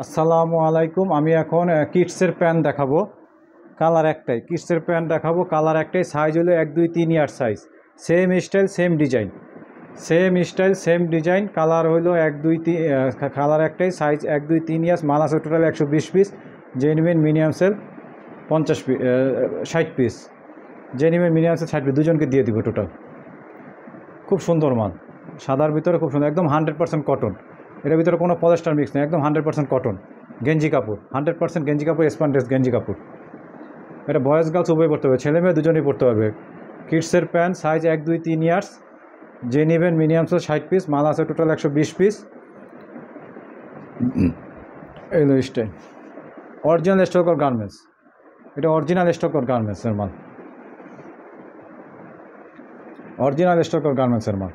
আসসালামু আলাইকুম। আমি এখন কিডসের প্যান্ট দেখাবো। কালার একটাই, কিডসের প্যান্ট দেখাবো, কালার একটাই, সাইজ হলো 1 2 3 year size. Same style same design, same style same design. Colour হলো 1 2 3, কালার একটাই, সাইজ 1 2 3 ইয়ার্স। মাল আছে total 120 piece. Genuine minimum sale 50 piece, 60 piece. Genuine minimum sale 60 piece, দুজনকে দিয়ে দিব টোটাল। খুব সুন্দর মাল, সাদার ভিতরে খুব সুন্দর, একদম 100% কটন। এর ভিতরে কোনো পলিস্টার মিক্স নেই, একদম 100% কটন। গেঞ্জি কাপড় 100% গেঞ্জি কাপড়, স্পন্ডেস গেঞ্জি কাপড়। এটা বয়েজ গার্লস উভয় পড়তে পারবে, ছেলে মেয়ে দুজনেই পড়তে পারবে। কিডসের প্যান্ট সাইজ 1 2 3 ইয়ার্স। যে নেবেন মিনিমাম সেল 60 পিস। মাল আছে টোটাল 120 পিস। এলো স্টাইল অরিজিনাল স্টক গার্মেন্টস, এটা অরিজিনাল স্টক গার্মেন্টসের মাল, অরিজিনাল স্টক গার্মেন্টসের মাল।